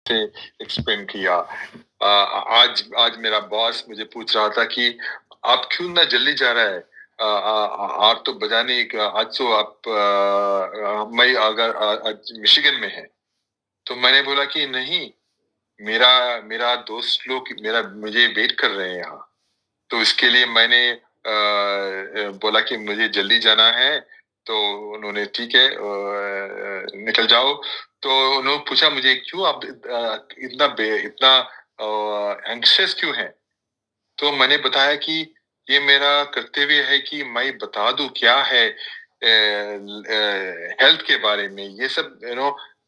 से एक्सप्लेन किया। आज आज मेरा बॉस मुझे पूछ रहा था कि आप क्यों ना जल्दी जा रहा है? 8 तो बजाने आज तो आप मैं अगर आज मिशिगन में है। तो मैंने बोला कि नहीं, मेरा मेरा दोस्त लोग मेरा मुझे वेट कर रहे हैं यहाँ। तो इसके लिए मैंने बोला कि मुझे जल्दी जाना है। तो उन्होंने ठीक है, निकल जाओ। तो उन्होंने पूछा मुझे क्यों आप इतना एंग्शियस क्यों है? तो मैंने बताया कि ये मेरा कर्तव्य है कि मैं बता दूं क्या है हेल्थ के बारे में। ये सब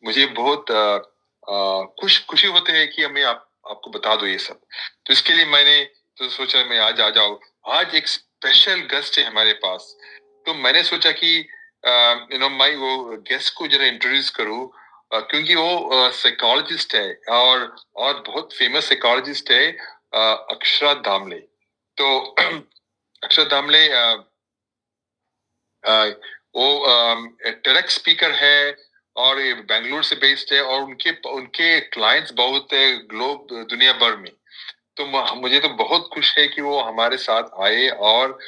मुझे बहुत खुशी होते हैं कि मैं आपको बता दूं ये सब। तो इसके लिए मैंने तो सोचा मैं आज आ जाऊं। आज एक स्पेशल गेस्ट है हमारे पास। तो मैंने सोचा कि मैं वो गेस्ट को जरा इंट्रोड्यूस करूं, क्योंकि वो साइकोलॉजिस्ट है और बहुत फेमस साइकोलॉजिस्ट है, अक्षरा दामले। तो अक्षरा दामले अ, वो टेरेक्स स्पीकर है और ये बेंगलुरु से बेस्ड है और उनके उनके क्लाइंट्स बहुत है ग्लोब दुनिया भर में। तो मुझे तो बहुत खुश है कि वो हमारे साथ आए और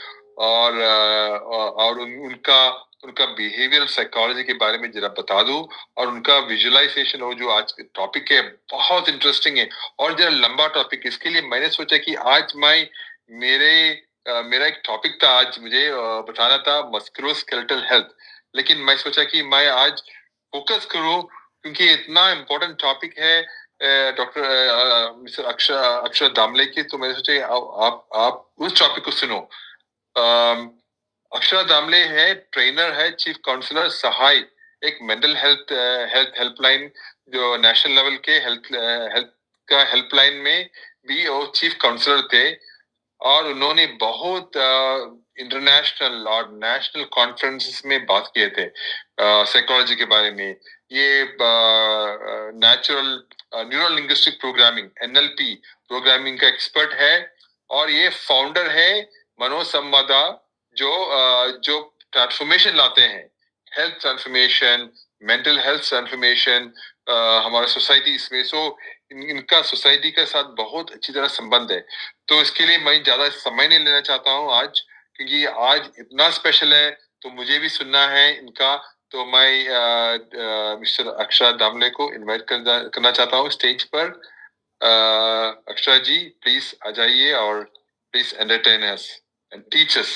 उनका उनका बिहेवियरल साइकोलॉजी के बारे में जरा बता दूं। और उनका विजुअलाइजेशन हो जो आज टॉपिक है बहुत इंटरेस्टिंग है और जरा लंबा टॉपिक। इसके लिए मैंने सोचा कि आज मैं मेरे मेरा एक टॉपिक था, आज मुझे बताना था मस्कुलोस्केलेटल हेल्थ। लेकिन मैं सोचा कि मैं आज फोकस करूं क्योंकि इतना इम्पोर्टेंट टॉपिक है डॉक्टर मिस्टर अक्षर दामले की। तो मैंने सोचा आप उस टॉपिक को सुनो। अम, अक्षरा दामले है, ट्रेनर है, चीफ काउंसलर सहाय, एक मेंटल हेल्थ हेल्थ हेल्पलाइन जो नेशनल लेवल के हेल्थ हेल्थ का हेल्पलाइन में भी वो चीफ काउंसलर थे। और उन्होंने बहुत इंटरनेशनल और नेशनल कॉन्फ्रेंसेस में बात किए थे साइकोलॉजी के बारे में। ये natural neuro linguistic programming NLP programming का एक्सपर्ट है। और ये फाउंडर है मनोसंवादा, जो ट्रांसफॉर्मेशन लाते हैं, health transformation, mental health transformation हमारे सोसाइटी में। इनका सोसाइटी के साथ बहुत अच्छी तरह संबंध है। तो इसके लिए मैं ज्यादा समय नहीं लेना चाहता हूँ आज, क्योंकि आज इतना स्पेशल है तो मुझे भी सुनना है इनका। तो मैं मिस्टर अक्षरा दामले को इनवाइट करना चाहता हूँ स्टेज पर। अक्षरा जी प्लीज आ जाइए और please entertain us and teach us.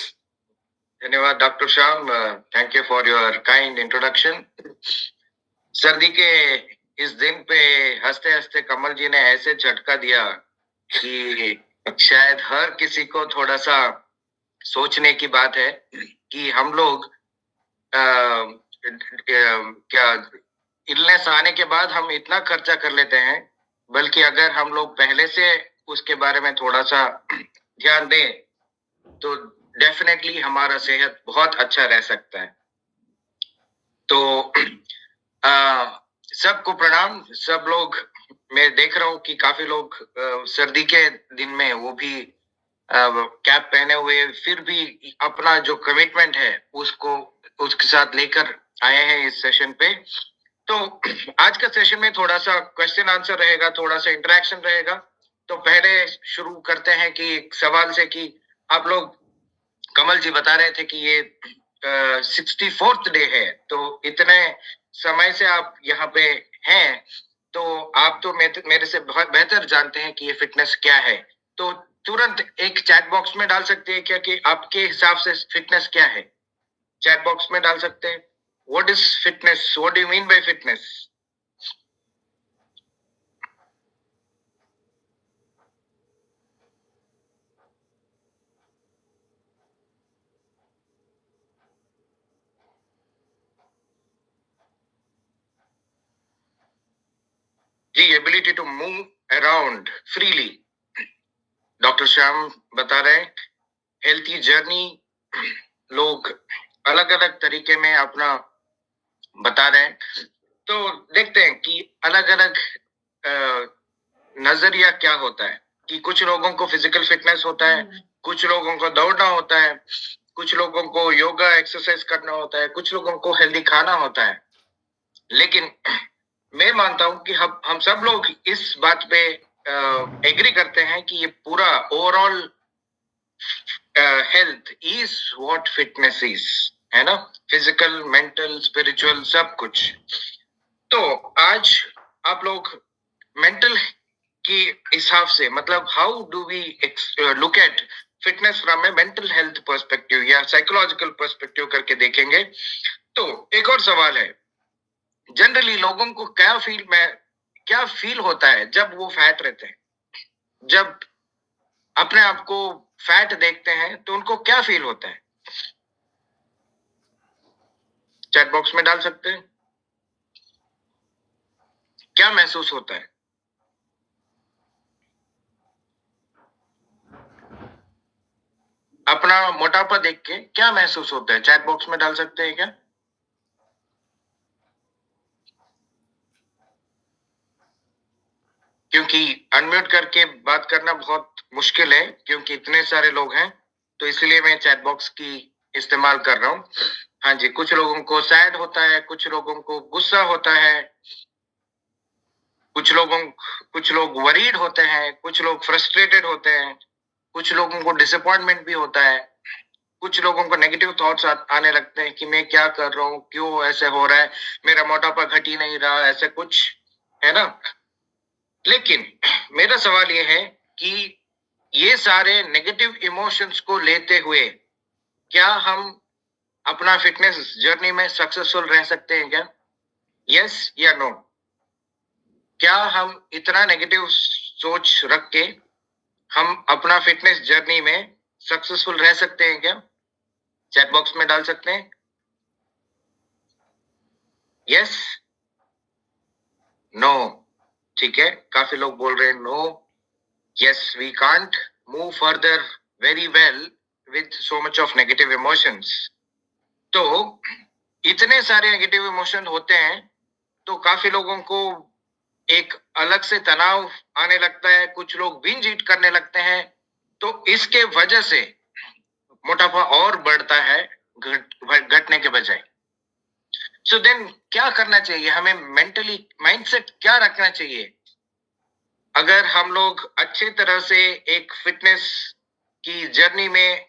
धन्यवाद doctor Shyam, thank you for your kind introduction. सर्दी के इस दिन पे हंसते हंसते कमल जी ने ऐसे झटका दिया कि शायद हर किसी को थोड़ा सा सोचने की बात है कि हम लोग क्या इलनेस आने के बाद हम इतना खर्चा कर लेते हैं, बल्कि अगर हम लोग पहले से उसके बारे में थोड़ा सा ध्यान दें तो डेफिनेटली हमारा सेहत बहुत अच्छा रह सकता है। तो सबको प्रणाम। सब लोग, मैं देख रहा हूँ कि काफी लोग सर्दी के दिन में वो भी कैप पहने हुए फिर भी अपना जो कमिटमेंट है उसको उसके साथ लेकर आए हैं इस सेशन पे। तो आज का सेशन में थोड़ा सा क्वेश्चन आंसर रहेगा, थोड़ा सा इंटरेक्शन रहेगा। तो पहले शुरू करते हैं कि एक सवाल से कि आप लोग, कमल जी बता रहे थे कि ये 64th डे है, तो इतने समय से आप यहाँ पे हैं, तो आप तो मेरे से बहुत बेहतर जानते हैं कि ये फिटनेस क्या है। तो तुरंत एक चैट बॉक्स में डाल सकते हैं क्या कि आपके हिसाब से फिटनेस क्या है? चैट बॉक्स में डाल सकते हैं। What is fitness? What do you mean by fitness? जी, ability to move around freely. Doctor Shyam बता रहे हैं हेल्थी जर्नी लोग अलग अलग तरीके में अपना बता रहे हैं। तो देखते हैं कि अलग अलग नजरिया क्या होता है कि कुछ लोगों को फिजिकल फिटनेस होता है, कुछ लोगों को दौड़ना होता है, कुछ लोगों को योगा एक्सरसाइज करना होता है, कुछ लोगों को हेल्दी खाना होता है। लेकिन मैं मानता हूं कि हम सब लोग इस बात पे एग्री करते हैं कि ये पूरा overall health is what fitness is, है ना? फिजिकल, मेंटल, स्पिरिचुअल, सब कुछ। तो आज आप लोग मेंटल के हिसाब से, मतलब how do we look at fitness from a mental health perspective या साइकोलॉजिकल पर्सपेक्टिव करके देखेंगे। तो एक और सवाल है, जनरली लोगों को क्या फील होता है जब वो फैट रहते हैं, जब अपने आप को फैट देखते हैं तो उनको क्या फील होता है? चैट बॉक्स में डाल सकते हैं, क्या महसूस होता है? अपना मोटापा देख के क्या महसूस होता है, चैट बॉक्स में डाल सकते हैं क्या? क्योंकि अनम्यूट करके बात करना बहुत मुश्किल है, क्योंकि इतने सारे लोग हैं, तो इसलिए मैं चैट बॉक्स की इस्तेमाल कर रहा हूँ। हाँ जी, कुछ लोगों को सैड होता है, कुछ लोगों को गुस्सा होता है, कुछ लोग वरीड होते हैं, कुछ लोग फ्रस्ट्रेटेड होते हैं, कुछ लोगों को डिसअपॉइंटमेंट भी होता है, कुछ लोगों को नेगेटिव थॉट्स आने लगते हैं कि मैं क्या कर रहा हूँ, क्यों ऐसे हो रहा है, मेरा मोटापा घट ही नहीं रहा, ऐसे कुछ, है ना? लेकिन मेरा सवाल ये है कि ये सारे नेगेटिव इमोशंस को लेते हुए क्या हम अपना फिटनेस जर्नी में सक्सेसफुल रह सकते हैं क्या? यस या नो? क्या हम इतना नेगेटिव सोच रख के हम अपना फिटनेस जर्नी में सक्सेसफुल रह सकते हैं क्या? चैट बॉक्स में डाल सकते हैं, यस, नो। ठीक है, काफी लोग बोल रहे हैं no, yes, we can't move further very well with so much of negative emotions. तो इतने सारे नेगेटिव इमोशन होते हैं तो काफी लोगों को एक अलग से तनाव आने लगता है, कुछ लोग बिंज ईट करने लगते हैं, तो इसके वजह से मोटापा और बढ़ता है घटने के बजाय। सो देन क्या करना चाहिए हमें? मेंटली माइंडसेट क्या रखना चाहिए अगर हम लोग अच्छे तरह से एक फिटनेस की जर्नी में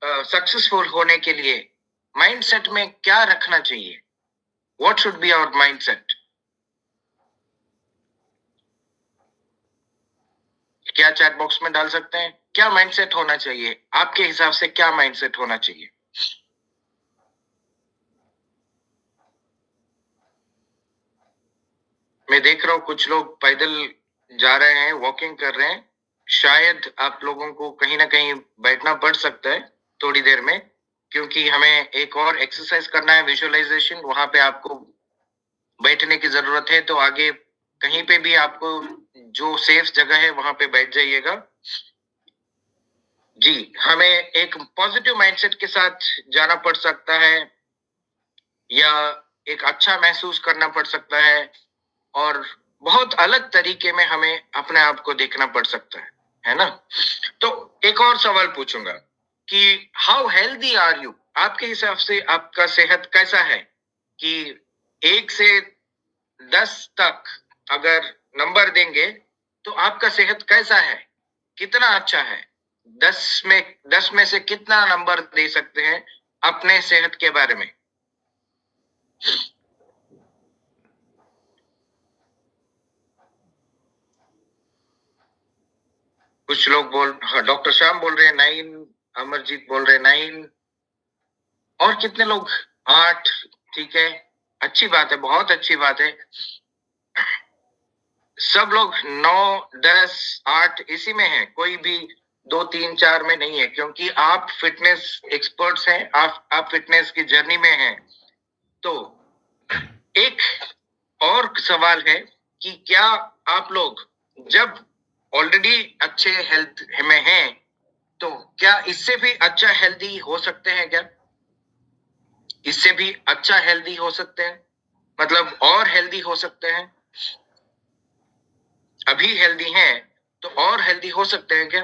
सक्सेसफुल होने के लिए माइंडसेट में क्या रखना चाहिए? What should be our mindset? क्या चैट बॉक्स में डाल सकते हैं, क्या माइंडसेट होना चाहिए आपके हिसाब से? क्या माइंडसेट होना चाहिए? मैं देख रहा हूँ कुछ लोग पैदल जा रहे हैं, वॉकिंग कर रहे हैं। शायद आप लोगों को कहीं ना कहीं बैठना पड़ सकता है थोड़ी देर में, क्योंकि हमें एक और एक्सरसाइज करना है, विजुअलाइजेशन। वहां पे आपको बैठने की जरूरत है, तो आगे कहीं पे भी आपको जो सेफ जगह है वहां पे बैठ जाइएगा। जी, हमें एक पॉजिटिव माइंडसेट के साथ जाना पड़ सकता है, या एक अच्छा महसूस करना पड़ सकता है, और बहुत अलग तरीके में हमें अपने आप को देखना पड़ सकता है ना? तो एक और सवाल पूछूंगा कि हाउ हेल्दी आर यू? आपके हिसाब से आपका सेहत कैसा है? कि 1 से 10 तक अगर नंबर देंगे तो आपका सेहत कैसा है, कितना अच्छा है? 10 में से कितना नंबर दे सकते हैं अपने सेहत के बारे में? कुछ लोग डॉक्टर श्याम बोल रहे हैं 9, अमरजीत बोल रहे हैं 9, और कितने लोग 8। ठीक है, अच्छी बात है, बहुत अच्छी बात है। सब लोग 9, 10, 8 इसी में है, कोई भी 2, 3, 4 में नहीं है, क्योंकि आप फिटनेस एक्सपर्ट्स हैं, आप फिटनेस की जर्नी में हैं। तो एक और सवाल है कि क्या आप लोग जब ऑलरेडी अच्छे हेल्थ में हैं तो क्या इससे भी अच्छा हेल्दी हो सकते हैं क्या? इससे भी अच्छा हेल्दी हो सकते हैं, मतलब और हेल्दी हो सकते हैं? अभी हेल्दी हैं तो और हेल्दी हो सकते हैं क्या?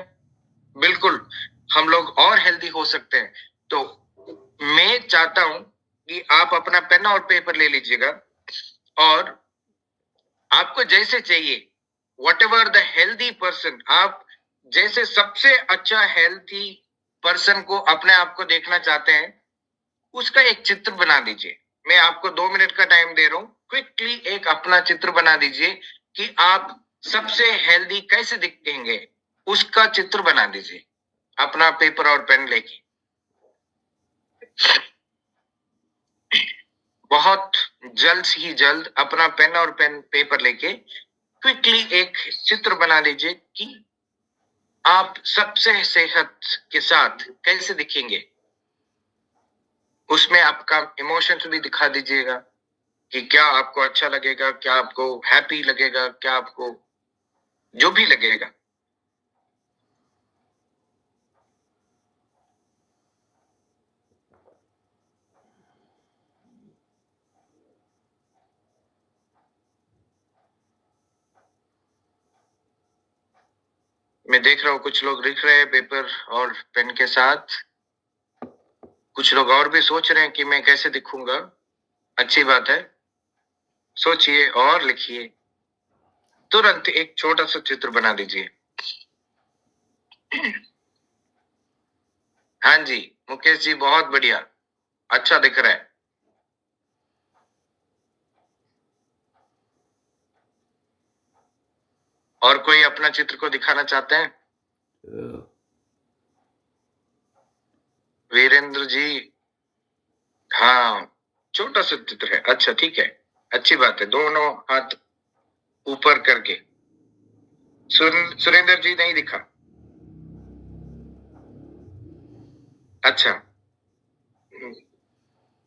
बिल्कुल, हम लोग और हेल्दी हो सकते हैं। तो मैं चाहता हूं कि आप अपना पेन और पेपर ले लीजिएगा, और आपको जैसे चाहिए, whatever the healthy person, आप जैसे सबसे अच्छा हेल्थी पर्सन को अपने आप को देखना चाहते हैं, उसका एक चित्र बना दीजिए। मैं आपको 2 मिनट का टाइम दे रहा हूं, क्विकली एक अपना चित्र बना दीजिए कि आप सबसे हेल्दी कैसे दिखेंगे, उसका चित्र बना दीजिए अपना पेपर और पेन लेके। बहुत जल्द ही जल्द अपना पेन और पेपर लेके क्विकली एक चित्र बना लीजिए कि आप सबसे सेहत के साथ कैसे दिखेंगे। उसमें आपका इमोशंस भी दिखा दीजिएगा कि क्या आपको अच्छा लगेगा, क्या आपको हैप्पी लगेगा, क्या आपको जो भी लगेगा। मैं देख रहा हूँ कुछ लोग लिख रहे हैं पेपर और पेन के साथ, कुछ लोग और भी सोच रहे हैं कि मैं कैसे दिखूंगा। अच्छी बात है, सोचिए और लिखिए। तुरंत एक छोटा सा चित्र बना दीजिए। हाँ जी मुकेश जी, बहुत बढ़िया, अच्छा दिख रहा है। और कोई अपना चित्र को दिखाना चाहते हैं? वीरेंद्र जी, हाँ छोटा सा चित्र है, अच्छा ठीक है, अच्छी बात है। दोनों हाथ ऊपर करके। सुरेंद्र जी नहीं दिखा, अच्छा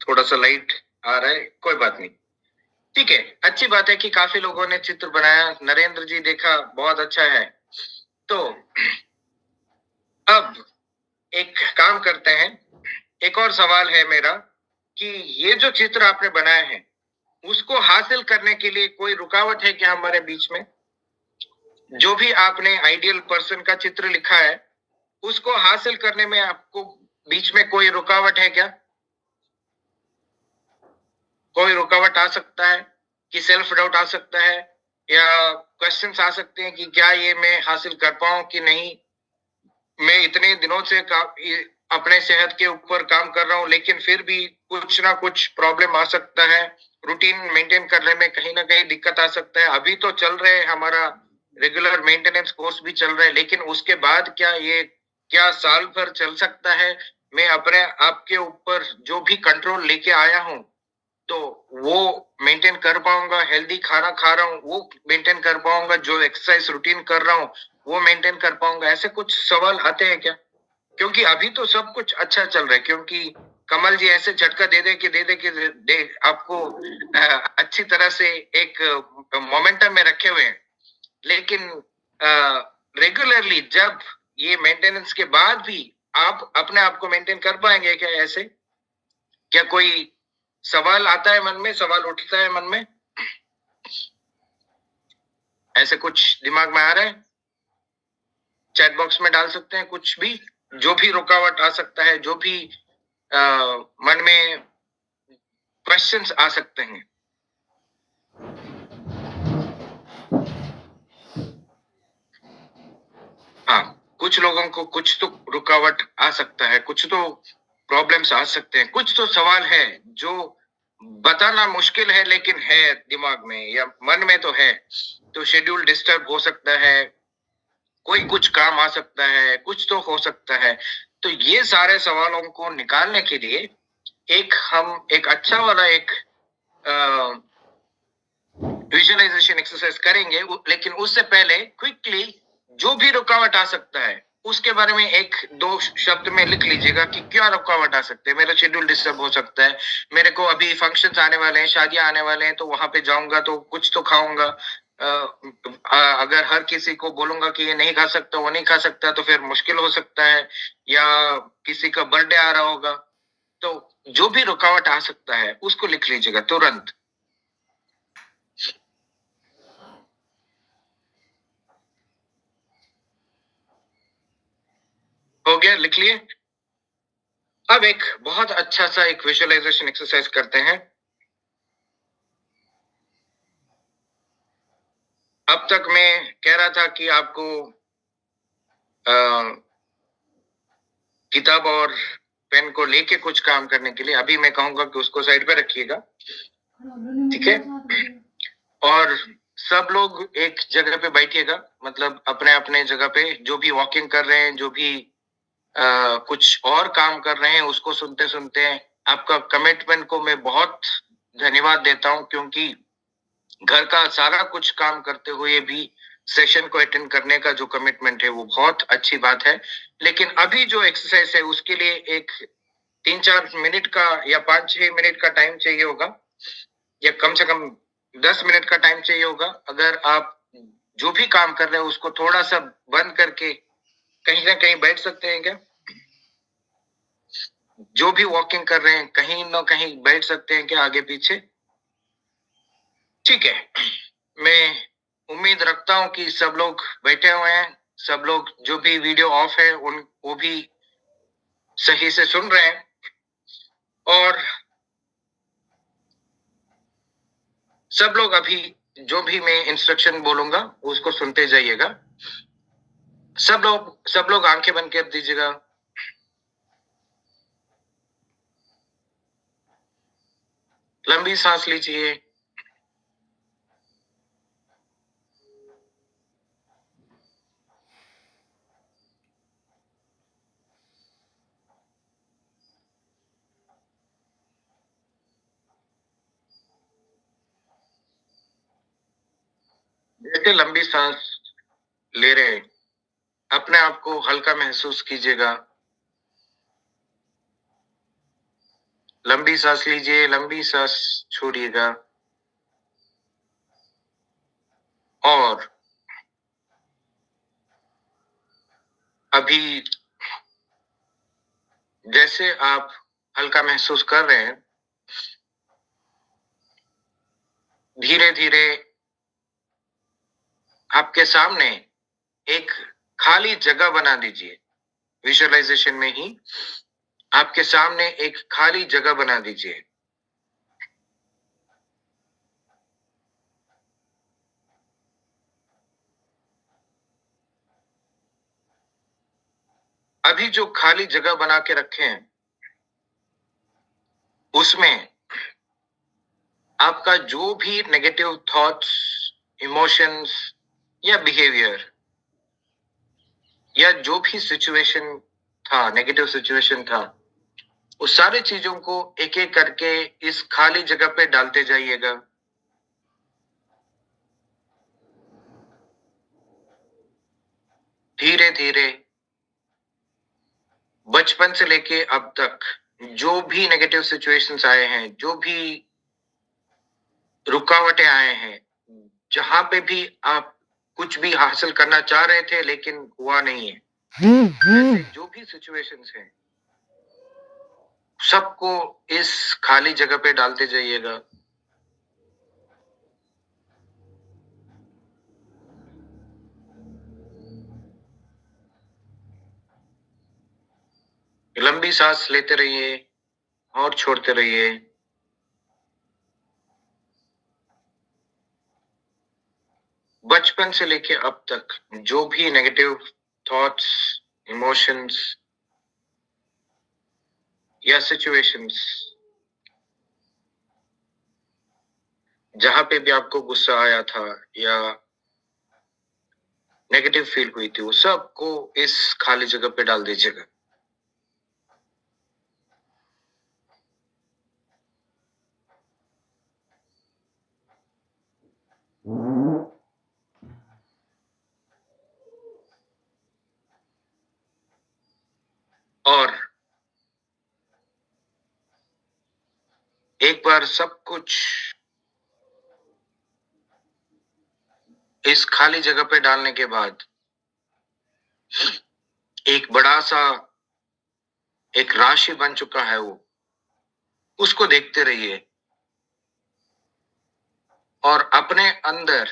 थोड़ा सा लाइट आ रहा है, कोई बात नहीं, ठीक है। अच्छी बात है कि काफी लोगों ने चित्र बनाया। नरेंद्र जी देखा, बहुत अच्छा है। तो अब एक काम करते हैं, एक और सवाल है मेरा कि ये जो चित्र आपने बनाया है उसको हासिल करने के लिए कोई रुकावट है क्या हमारे बीच में? जो भी आपने आइडियल पर्सन का चित्र लिखा है उसको हासिल करने में आपको बीच में कोई रुकावट है क्या? कोई रुकावट आ सकता है कि सेल्फ डाउट आ सकता है या क्वेश्चंस आ सकते हैं कि क्या ये मैं हासिल कर पाऊं कि नहीं। मैं इतने दिनों से अपने सेहत के ऊपर काम कर रहा हूं लेकिन फिर भी कुछ ना कुछ प्रॉब्लम आ सकता है। रूटीन मेंटेन करने में कहीं ना कहीं दिक्कत आ सकता है। अभी तो चल रहे हमारा रेगुलर मेंटेनेंस कोर्स भी चल रहा है, लेकिन उसके बाद क्या साल भर चल सकता है? मैं अपने आप के ऊपर जो भी कंट्रोल लेके आया हूं तो वो मेंटेन कर पाऊंगा? हेल्दी खाना खा रहा हूँ वो मेंटेन कर पाऊंगा? जो एक्सरसाइज रूटीन कर रहा हूँ वो मेंटेन कर पाऊंगा? ऐसे कुछ सवाल आते हैं क्या? क्योंकि अभी तो सब कुछ अच्छा चल रहा है, क्योंकि कमल जी ऐसे झटका दे आपको अच्छी तरह से एक मोमेंटम में रखे हुए हैं। लेकिन रेगुलरली जब ये मेंटेनेंस के बाद भी आप अपने आप को मेंटेन कर पाएंगे क्या? ऐसे क्या कोई सवाल आता है मन में, सवाल उठता है मन में? ऐसे कुछ दिमाग में आ रहा है? चैट बॉक्स में डाल सकते हैं कुछ भी, जो भी रुकावट आ सकता है, जो भी मन में क्वेश्चंस आ सकते हैं। हाँ, कुछ लोगों को कुछ तो रुकावट आ सकता है, कुछ तो प्रॉब्लम्स आ सकते हैं, कुछ तो सवाल है जो बताना मुश्किल है लेकिन है दिमाग में या मन में तो है। तो शेड्यूल डिस्टर्ब हो सकता है, कोई कुछ काम आ सकता है, कुछ तो हो सकता है। तो ये सारे सवालों को निकालने के लिए हम एक अच्छा वाला एक विजुअलाइजेशन एक्सरसाइज करेंगे। लेकिन उससे पहले क्विकली जो भी रुकावट आ सकता है उसके बारे में एक दो शब्द में लिख लीजिएगा कि क्या रुकावट आ सकते हैं। मेरा शेड्यूल डिस्टर्ब हो सकता है, मेरे को अभी फंक्शंस आने वाले हैं, शादियां आने वाले हैं, तो वहां पे जाऊंगा तो कुछ तो खाऊंगा। अगर हर किसी को बोलूंगा कि ये नहीं खा सकता, वो नहीं खा सकता, तो फिर मुश्किल हो सकता है। या किसी का बर्थडे आ रहा होगा, तो जो भी रुकावट आ सकता है उसको लिख लीजिएगा तुरंत। हो गया? लिख लिए? अब एक बहुत अच्छा सा एक विजुअलाइजेशन एक्सरसाइज करते हैं। अब तक मैं कह रहा था कि आपको किताब और पेन को लेके कुछ काम करने के लिए, अभी मैं कहूंगा कि उसको साइड पे रखिएगा, ठीक है? और सब लोग एक जगह पे बैठिएगा, मतलब अपने अपने जगह पे, जो भी वॉकिंग कर रहे हैं, जो भी कुछ और काम कर रहे हैं, उसको सुनते सुनते आपका कमिटमेंट को मैं बहुत धन्यवाद देता हूं, क्योंकि घर का सारा कुछ काम करते हुए भी सेशन को अटेंड करने का जो कमिटमेंट है वो बहुत अच्छी बात है। लेकिन अभी जो एक्सरसाइज है उसके लिए एक 3-4 मिनट का या 5-6 मिनट का टाइम चाहिए होगा, या कम से कम 10 मिनट का टाइम चाहिए होगा। अगर आप जो भी काम कर रहे हो उसको थोड़ा सा बंद करके कहीं ना कहीं बैठ सकते हैं क्या? जो भी वॉकिंग कर रहे हैं कहीं ना कहीं बैठ सकते हैं क्या, आगे पीछे? ठीक है, मैं उम्मीद रखता हूं कि सब लोग बैठे हुए हैं, सब लोग जो भी वीडियो ऑफ है उन वो भी सही से सुन रहे हैं, और सब लोग अभी जो भी मैं इंस्ट्रक्शन बोलूंगा उसको सुनते जाइएगा। सब लोग आंखें बंद कर दीजिएगा। लंबी सांस लीजिए। जैसे लंबी सांस ले रहे हैं, अपने आप को हल्का महसूस कीजिएगा। लंबी सांस लीजिए, लंबी सांस छोड़िएगा। और अभी जैसे आप हल्का महसूस कर रहे हैं, धीरे धीरे आपके सामने एक खाली जगह बना दीजिए। विजुअलाइजेशन में ही आपके सामने एक खाली जगह बना दीजिए। अभी जो खाली जगह बना के रखे हैं उसमें आपका जो भी नेगेटिव थॉट्स, इमोशंस या बिहेवियर या जो भी सिचुएशन था, नेगेटिव सिचुएशन था, उस सारी चीजों को एक एक करके इस खाली जगह पे डालते जाइएगा। धीरे धीरे बचपन से लेके अब तक जो भी नेगेटिव सिचुएशंस आए हैं, जो भी रुकावटें आए हैं, जहां पे भी आप कुछ भी हासिल करना चाह रहे थे लेकिन हुआ नहीं है, ऐसे जो भी सिचुएशंस हैं सबको इस खाली जगह पे डालते जाइएगा। लंबी सांस लेते रहिए और छोड़ते रहिए। बचपन से लेके अब तक जो भी नेगेटिव थॉट्स, इमोशंस या सिचुएशंस, जहां पे भी आपको गुस्सा आया था या नेगेटिव फील हुई थी, वो सबको इस खाली जगह पे डाल दीजिएगा। और एक बार सब कुछ इस खाली जगह पे डालने के बाद एक बड़ा सा एक राशि बन चुका है वो, उसको देखते रहिए और अपने अंदर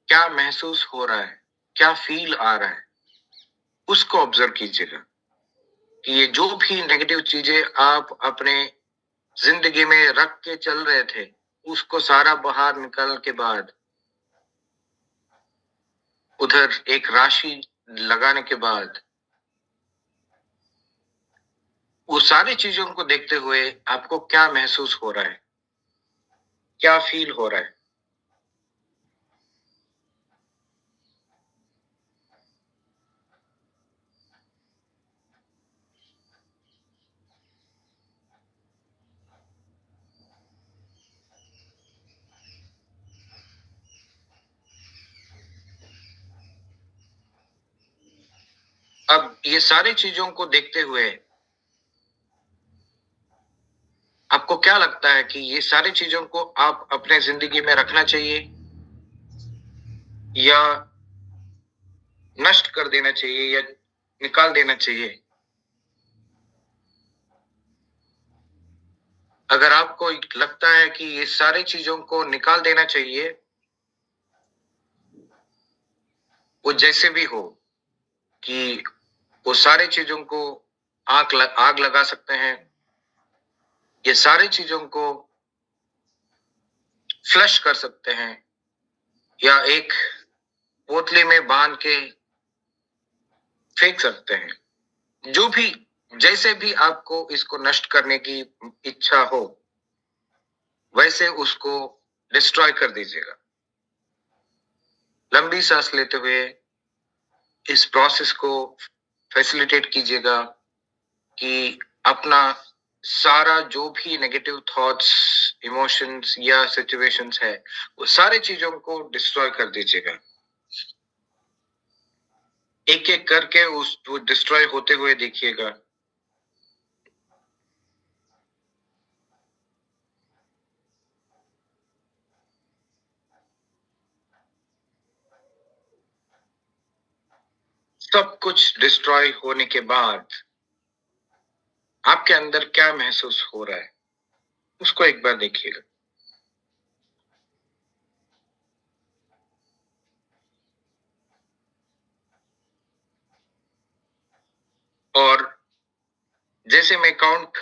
क्या महसूस हो रहा है, क्या फील आ रहा है, उसको ऑब्जर्व कीजिएगा कि ये जो भी नेगेटिव चीजें आप अपने जिंदगी में रख के चल रहे थे, उसको सारा बाहर निकलने के बाद उधर एक राशि लगाने के बाद वो सारी चीजों को देखते हुए आपको क्या महसूस हो रहा है, क्या फील हो रहा है? अब ये सारी चीजों को देखते हुए आपको क्या लगता है कि ये सारी चीजों को आप अपने जिंदगी में रखना चाहिए या नष्ट कर देना चाहिए या निकाल देना चाहिए? अगर आपको लगता है कि ये सारी चीजों को निकाल देना चाहिए, वो जैसे भी हो, कि वो सारी चीजों को आग लगा सकते हैं, ये सारी चीजों को फ्लश कर सकते हैं या एक बोतले में बांध के फेंक सकते हैं। जो भी, जैसे भी आपको इसको नष्ट करने की इच्छा हो, वैसे उसको डिस्ट्रॉय कर दीजिएगा। लंबी सांस लेते हुए इस प्रोसेस को फैसिलिटेट कीजिएगा कि अपना सारा जो भी नेगेटिव थॉट्स, इमोशंस या सिचुएशंस है, वो सारी चीजों को डिस्ट्रॉय कर दीजिएगा। एक एक करके वो डिस्ट्रॉय होते हुए देखिएगा। सब कुछ डिस्ट्रॉय होने के बाद आपके अंदर क्या महसूस हो रहा है, उसको एक बार देखिएगा। और जैसे मैं काउंट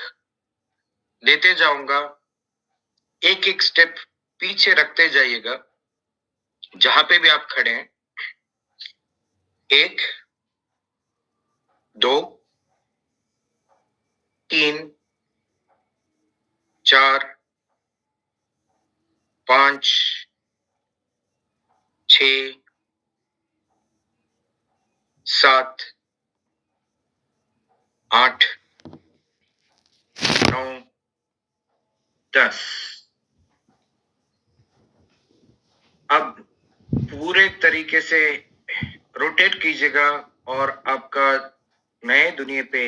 देते जाऊंगा, एक एक स्टेप पीछे रखते जाइएगा, जहां पे भी आप खड़े हैं। 1, 2, 3, 4, 5, 6, 7, 8, 9, 10। अब पूरे तरीके से रोटेट कीजिएगा और आपका नए दुनिया पे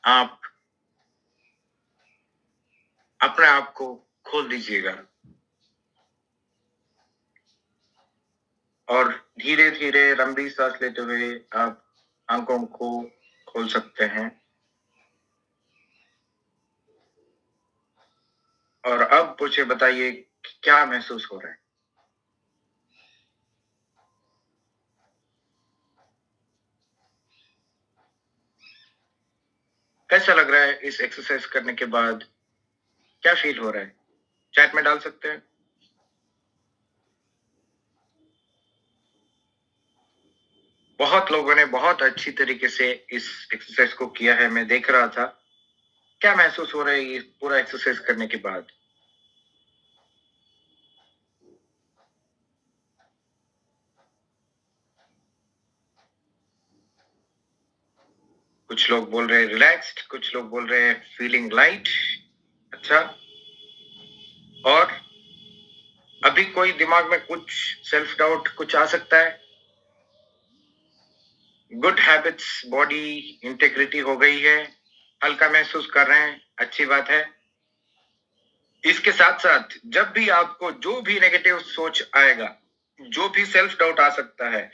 आप अपने आप को खोल दीजिएगा और धीरे धीरे लंबी सांस लेते हुए आप आंखों को खोल सकते हैं। और अब मुझे बताइए कि क्या महसूस हो रहा है। कैसा लग रहा है इस एक्सरसाइज करने के बाद? क्या फील हो रहा है? चैट में डाल सकते हैं। बहुत लोगों ने बहुत अच्छी तरीके से इस एक्सरसाइज को किया है, मैं देख रहा था। क्या महसूस हो रहा है ये पूरा एक्सरसाइज करने के बाद? कुछ लोग बोल रहे हैं रिलैक्स्ड, कुछ लोग बोल रहे हैं फीलिंग लाइट। अच्छा, और अभी कोई दिमाग में कुछ सेल्फ डाउट कुछ आ सकता है? गुड हैबिट्स, बॉडी इंटेग्रिटी हो गई है, हल्का महसूस कर रहे हैं, अच्छी बात है। इसके साथ साथ जब भी आपको जो भी नेगेटिव सोच आएगा, जो भी सेल्फ डाउट आ सकता है,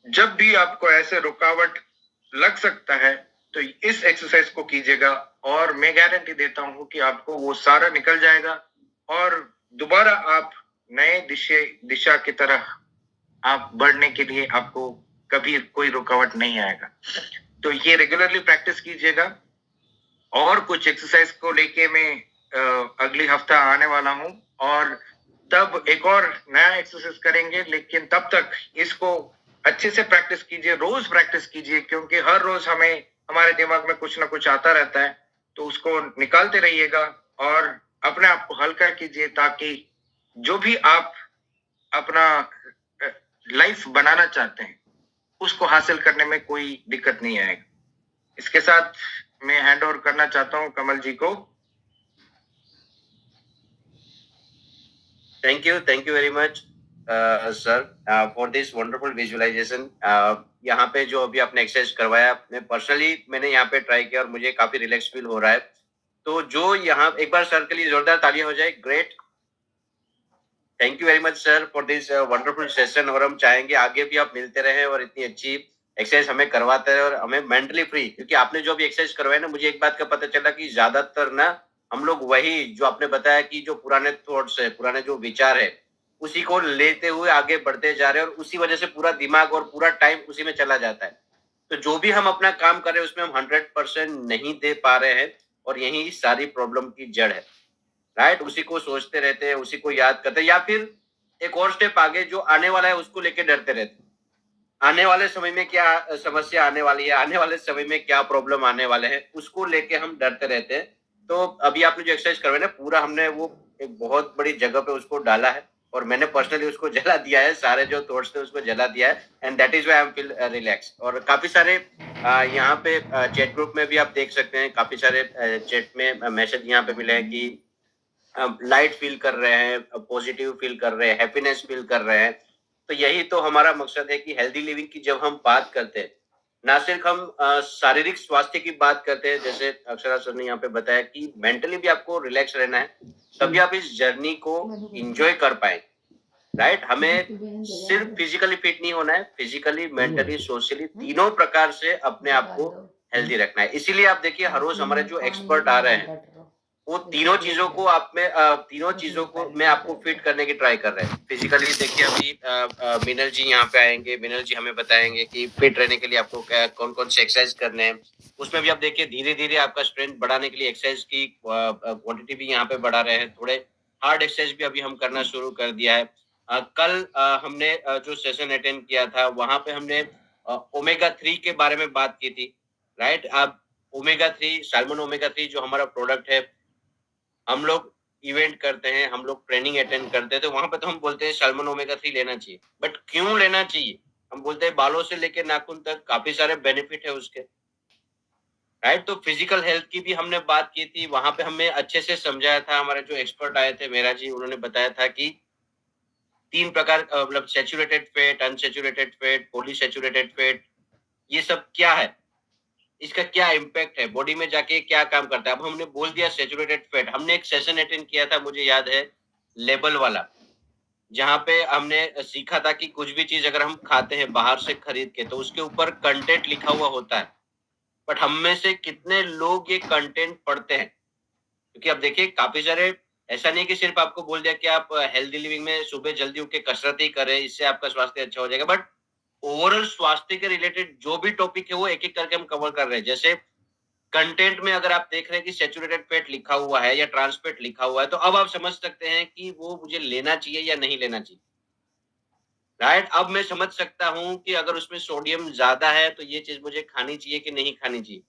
जब भी आपको ऐसे रुकावट लग सकता है, तो इस एक्सरसाइज को कीजिएगा और मैं गारंटी देता हूं कि आपको वो सारा निकल जाएगा और दोबारा आप नए दिशा की तरह आप बढ़ने के लिए आपको कभी कोई रुकावट नहीं आएगा। तो ये रेगुलरली प्रैक्टिस कीजिएगा। और कुछ एक्सरसाइज को लेके मैं अगली हफ्ता आने वाला हूं और तब एक और नया एक्सरसाइज करेंगे, लेकिन तब तक इसको अच्छे से प्रैक्टिस कीजिए, रोज प्रैक्टिस कीजिए, क्योंकि हर रोज हमें हमारे दिमाग में कुछ ना कुछ आता रहता है, तो उसको निकालते रहिएगा और अपने आप को हल्का कीजिए, ताकि जो भी आप अपना लाइफ बनाना चाहते हैं उसको हासिल करने में कोई दिक्कत नहीं आएगी। इसके साथ मैं हैंड ओवर करना चाहता हूँ कमल जी को। Thank you very much, sir, for this wonderful visualization. यहाँ पे जो अभी आपने एक्सरसाइज करवाया, मैंने यहाँ पे ट्राई किया और मुझे काफी रिलैक्स फील हो रहा है। तो जो यहाँ एक बार सर के लिए जोरदार तालियां हो जाए। Great, thank you very much sir for this wonderful session. और हम चाहेंगे आगे भी आप मिलते रहे और इतनी अच्छी एक्सरसाइज हमें करवाते रहे और हमें मेंटली फ्री, क्योंकि आपने जो भी एक्सरसाइज करवाया ना, मुझे एक बात का पता चला कि ज्यादातर ना हम लोग वही जो आपने बताया कि जो पुराने थॉट्स है, पुराने जो विचार है, उसी को लेते हुए आगे बढ़ते जा रहे हैं और उसी वजह से पूरा दिमाग और पूरा टाइम उसी में चला जाता है। तो जो भी हम अपना काम कर रहे हैं उसमें हम 100% नहीं दे पा रहे हैं और यही सारी प्रॉब्लम की जड़ है। राइट, उसी को सोचते रहते हैं, उसी को याद करते हैं, या फिर एक और स्टेप आगे जो आने वाला है उसको लेके डरते रहते हैं। आने वाले समय में क्या समस्या आने वाली है, आने वाले समय में क्या प्रॉब्लम आने वाले हैं, उसको लेके हम डरते रहते हैं। तो अभी आपने जो एक्सरसाइज करवाई ना, पूरा हमने वो एक बहुत बड़ी जगह पे उसको डाला है और मैंने पर्सनली उसको जला दिया है, सारे जो थॉट्स थे उसको जला दिया है, and that is why I am feel relax. और काफी सारे यहाँ पे चैट ग्रुप में भी आप देख सकते हैं, काफी सारे चैट में मैसेज यहाँ पे मिले हैं कि लाइट फील कर रहे हैं, पॉजिटिव फील कर रहे हैं, हैप्पीनेस फील कर रहे हैं। तो यही तो हमारा मकसद है कि हेल्दी लिविंग की जब हम बात करते हैं, ना सिर्फ हम शारीरिक स्वास्थ्य की बात करते हैं, जैसे अक्षरा सर ने यहाँ पे बताया कि मेंटली भी आपको रिलैक्स रहना है, तभी आप इस जर्नी को एंजॉय कर पाए। राइट, हमें सिर्फ फिजिकली फिट नहीं होना है, फिजिकली, मेंटली, सोशली, तीनों प्रकार से अपने आप को हेल्दी रखना है। इसीलिए आप देखिए हर रोज हमारे जो एक्सपर्ट आ रहे हैं वो तीनों चीजों को तीनों चीजों को में आपको फिट करने की ट्राई कर रहे हैं। फिजिकली देखिए अभी मिनल जी यहाँ पे आएंगे, मिनल जी हमें बताएंगे कि फिट रहने के लिए आपको कौन कौन से एक्सरसाइज करने हैं। उसमें भी आप देखिए धीरे धीरे आपका स्ट्रेंथ बढ़ाने के लिए एक्सरसाइज की क्वांटिटी भी यहाँ पे बढ़ा रहे हैं। थोड़े हार्ड एक्सरसाइज भी अभी हम करना शुरू कर दिया है। कल हमने जो सेशन अटेंड किया था वहां पे हमने ओमेगा 3 के बारे में बात की थी। राइट, आप ओमेगा 3, साल्मन ओमेगा 3 जो हमारा प्रोडक्ट है, हम लोग इवेंट करते हैं, हम लोग ट्रेनिंग अटेंड करते हैं, तो वहां पे तो हम बोलते हैं सैल्मन ओमेगा 3 लेना चाहिए। बट क्यों लेना चाहिए? हम बोलते हैं बालों से लेकर नाखून तक काफी सारे बेनिफिट है उसके। राइट, तो फिजिकल हेल्थ की भी हमने बात की थी, वहां पे हमें अच्छे से समझाया था। हमारे जो एक्सपर्ट आए थे मेरा जी, उन्होंने बताया था कि 3 प्रकार मतलब saturated fat, unsaturated fat, polyunsaturated fat, ये सब क्या है, इसका क्या इम्पैक्ट है, बॉडी में जाके क्या काम करता है। अब हमने बोल दिया सैचुरेटेड फैट। हमने एक सेशन अटेंड किया था, मुझे याद है, लेबल वाला, जहाँ पे हमने सीखा था कि कुछ भी चीज अगर हम खाते हैं बाहर से खरीद के, तो उसके ऊपर कंटेंट लिखा हुआ होता है, बट हम में से कितने लोग ये कंटेंट पढ़ते हैं? क्योंकि अब देखिए काफी सारे, ऐसा नहीं कि सिर्फ आपको बोल दिया कि आप हेल्दी लिविंग में सुबह जल्दी उठ के कसरत ही करें, इससे आपका स्वास्थ्य अच्छा हो जाएगा, बट ओवरऑल स्वास्थ्य के रिलेटेड जो भी टॉपिक है वो एक एक करके हम कवर कर रहे हैं। जैसे कंटेंट में अगर आप देख रहे हैं कि सैचुरेटेड फैट लिखा हुआ है या ट्रांस फैट लिखा हुआ है, तो अब आप समझ सकते हैं कि वो मुझे लेना चाहिए या नहीं लेना चाहिए। राइट, अब मैं समझ सकता हूँ कि अगर उसमें सोडियम ज्यादा है तो ये चीज मुझे खानी चाहिए कि नहीं खानी चाहिए।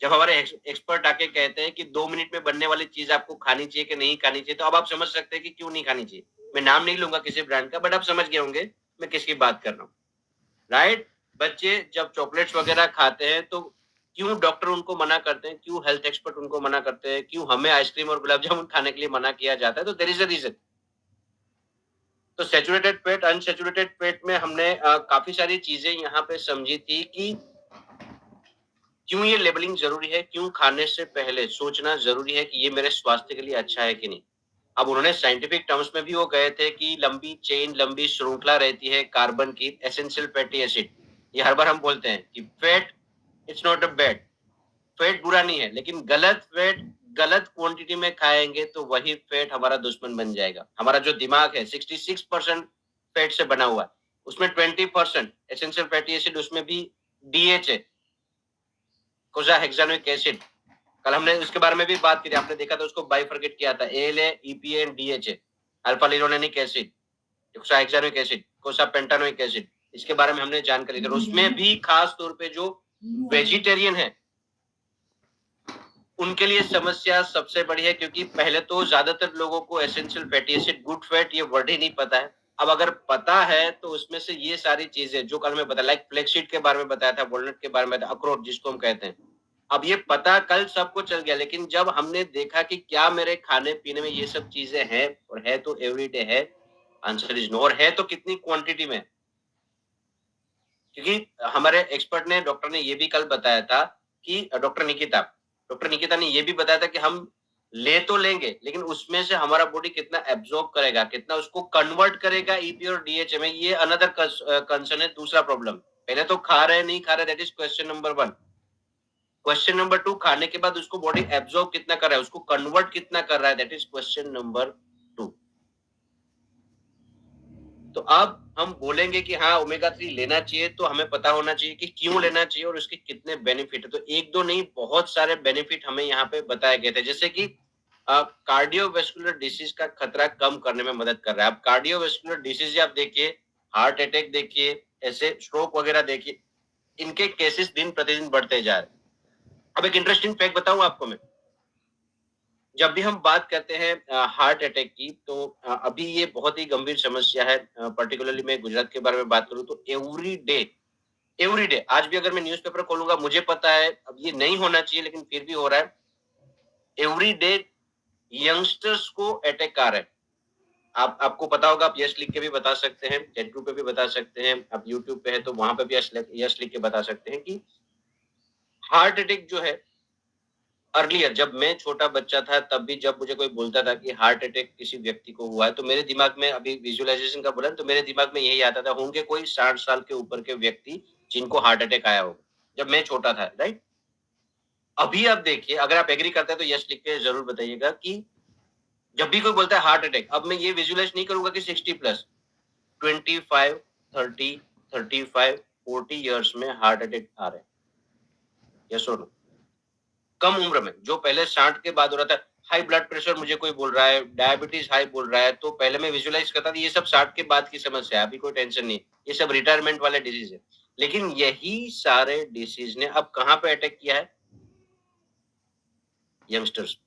जब हमारे एक्सपर्ट आके कहते हैं कि 2 मिनट में बनने वाली चीज आपको खानी चाहिए कि नहीं खानी चाहिए, तो अब आप समझ सकते हैं कि क्यों नहीं खानी चाहिए। मैं नाम नहीं लूंगा किसी ब्रांड का, बट आप समझ गए होंगे मैं किसकी बात कर रहा हूँ। राइट, बच्चे जब चॉकलेट्स वगैरह खाते हैं तो क्यों डॉक्टर उनको मना करते हैं, क्यों हेल्थ एक्सपर्ट उनको मना करते हैं, क्यों हमें आइसक्रीम और गुलाब जामुन खाने के लिए मना किया जाता है? तो देयर इज अ रीजन। तो सैचुरेटेड फैट, अनसैचुरेटेड फैट में हमने काफी सारी चीजें यहाँ पे समझी थी कि क्यों ये लेबलिंग जरूरी है, क्यों खाने से पहले सोचना जरूरी है कि ये मेरे स्वास्थ्य के लिए अच्छा है कि नहीं। अब उन्होंने साइंटिफिक टर्म्स में भी वो गए थे कि लंबी चेन, लंबी श्रृंखला रहती है कार्बन की, एसेंशियल फैटी एसिड। ये हर बार हम बोलते हैं कि fat it's not a bad, fat बुरा नहीं है, लेकिन गलत फैट गलत क्वांटिटी में खाएंगे तो वही फैट हमारा दुश्मन बन जाएगा। हमारा जो दिमाग है 66% फैट से बना हुआ है, उसमें 20% एसेंशियल फैटी एसिड, उसमें भी डीएचए, कोजा हेक्सानोइक एसिड। कल हमने उसके बारे में भी बात की थी, आपने देखा था, उसको बाइफरकेट किया था, ALA, EPA and DHA. Alpha linolenic acid, docosahexaenoic acid, eicosapentaenoic acid, इसके बारे में हमने जानकारी दी। उसमें भी खास तौर पे जो वेजिटेरियन है उनके लिए समस्या सबसे बड़ी है, क्योंकि पहले तो ज्यादातर लोगों को essential fatty acid, good fat, ये वर्ड ही नहीं पता है। अब अगर पता है तो उसमें से ये सारी चीजें जो कल मैं बताया, लाइक फ्लैक्सीड के बारे में बताया था, वॉलनट के बारे में, अखरोट जिसको हम कहते हैं, अब ये पता कल सबको चल गया, लेकिन जब हमने देखा कि क्या मेरे खाने पीने में ये सब चीजें हैं, और है तो एवरीडे है, आंसर इज नो। और है तो कितनी क्वांटिटी में, क्योंकि हमारे एक्सपर्ट ने, डॉक्टर ने ये भी कल बताया था कि डॉक्टर निकिता ने ये भी बताया था कि हम ले तो लेंगे, लेकिन उसमें से हमारा बॉडी कितना एब्जॉर्ब करेगा, कितना उसको कन्वर्ट करेगा ईपी और डीएचए में, ये अनदर कंसर्न है, दूसरा प्रॉब्लम। पहले तो खा रहे नहीं खा रहे, that is question number 1। Question number 2, खाने के बाद उसको बॉडी एब्जॉर्ब कितना कर रहा है, उसको कन्वर्ट कितना कर रहा है, दैट इज क्वेश्चन नंबर 2। तो अब हम बोलेंगे कि हाँ ओमेगा 3 लेना चाहिए, तो हमें पता होना चाहिए कि क्यों लेना चाहिए और उसके कितने बेनिफिट है। तो एक दो नहीं, बहुत सारे बेनिफिट हमें यहाँ पे बताए गए थे, जैसे कि कार्डियोवेस्कुलर डिसीज का खतरा कम करने में मदद कर रहा है। अब कार्डियोवेस्कुलर डिसीज आप देखिए, हार्ट अटैक देखिए, ऐसे स्ट्रोक वगैरह देखिए, इनके केसेस दिन प्रतिदिन बढ़ते जा रहे हैं। अब एक इंटरेस्टिंग फैक्ट बताऊं आपको मैं, जब भी हम बात करते हैं हार्ट अटैक की, तो अभी ये बहुत ही गंभीर समस्या है। पर्टिकुलरली मैं गुजरात के बारे में बात करूं तो एवरी डे आज भी अगर मैं न्यूज़पेपर खोलूंगा, मुझे पता है अब ये नहीं होना चाहिए लेकिन फिर भी हो रहा है, एवरी डे यंगस्टर्स को अटैक आ रहा है। आपको पता होगा, आप यस लिख के भी बता सकते हैं, जेट पे भी बता सकते हैं, आप यूट्यूब पे है तो वहां पे भी यस लिख के बता सकते हैं कि हार्ट अटैक जो है, अर्लियर जब मैं छोटा बच्चा था तब भी जब मुझे कोई बोलता था कि हार्ट अटैक किसी व्यक्ति को हुआ है, तो मेरे दिमाग में, अभी विजुअलाइजेशन का बोला, तो मेरे दिमाग में यही आता था, होंगे कोई 60 साल के ऊपर के व्यक्ति जिनको हार्ट अटैक आया होगा, जब मैं छोटा था, राइट। अभी आप देखिए, अगर आप एग्री करते हैं तो यस लिख के जरूर बताइएगा कि जब भी कोई बोलता है हार्ट अटैक, अब मैं ये विजुअलाइज नहीं करूंगा कि 60 प्लस, 25, 30, 35, 40 ईयर्स में हार्ट अटैक आ रहे हैं, यस और नो। कम उम्र में, जो पहले 60 के बाद हो रहा था, हाई ब्लड प्रेशर मुझे कोई बोल रहा है, डायबिटीज हाई बोल रहा है, तो पहले मैं विजुअलाइज करता था ये सब 60 के बाद की समस्या है, अभी कोई टेंशन नहीं, ये सब रिटायरमेंट वाले डिजीज है। लेकिन यही सारे डिसीज ने अब कहां पे अटैक किया है, यंगस्टर्स।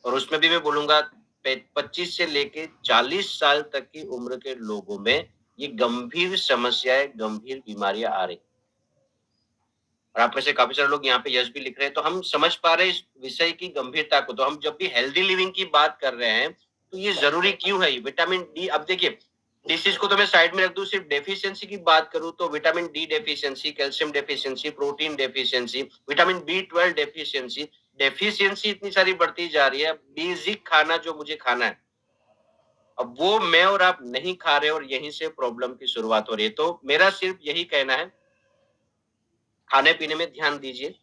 और उसमें भी मैं बोलूंगा 25 से लेके 40 साल तक की उम्र के लोगों में ये गंभीर समस्याएं, गंभीर बीमारियां आ रही। और आप में से काफी सारे लोग यहाँ पे यस भी लिख रहे हैं, तो हम समझ पा रहे हैं इस विषय की गंभीरता को। तो हम जब भी हेल्दी लिविंग की बात कर रहे हैं तो ये जरूरी क्यों है, विटामिन डी। अब देखिए, डिसीज को तो मैं साइड में रख दूं, सिर्फ डेफिशिएंसी की बात करूं तो vitamin D deficiency, calcium deficiency, protein deficiency, vitamin B12 deficiency इतनी सारी बढ़ती जा रही है। बेसिक खाना जो मुझे खाना है, अब वो मैं और आप नहीं खा रहे, और यहीं से प्रॉब्लम की शुरुआत हो रही है। तो मेरा सिर्फ यही कहना है, खाने पीने में ध्यान दीजिए,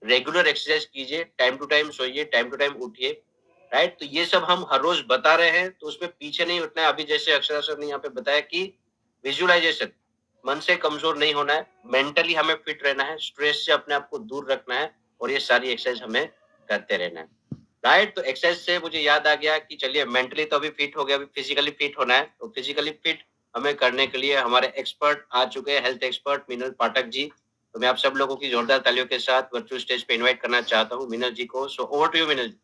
रेगुलर एक्सरसाइज कीजिए, टाइम टू टाइम सोइए, टाइम टू टाइम उठिए, राइट। तो ये सब हम हर रोज बता रहे हैं, तो उसमें पीछे नहीं उठना है। अभी जैसे अक्षरा सर ने यहाँ पे बताया कि विजुअलाइजेशन, मन से कमजोर नहीं होना है, मेंटली हमें फिट रहना है, स्ट्रेस से अपने आप को दूर रखना है, और ये सारी एक्सरसाइज हमें करते रहना है, राइट। तो एक्सरसाइज से मुझे याद आ गया कि चलिए, मेंटली तो अभी फिट हो गया, अभी फिजिकली फिट होना है। तो फिजिकली फिट हमें करने के लिए हमारे एक्सपर्ट आ चुके हैं, हेल्थ एक्सपर्ट मिनल पाठक जी। तो मैं आप सब लोगों की जोरदार तालियों के साथ वर्चुअल स्टेज पे इनवाइट करना चाहता हूँ मिनल जी को। So over to you Minal ji.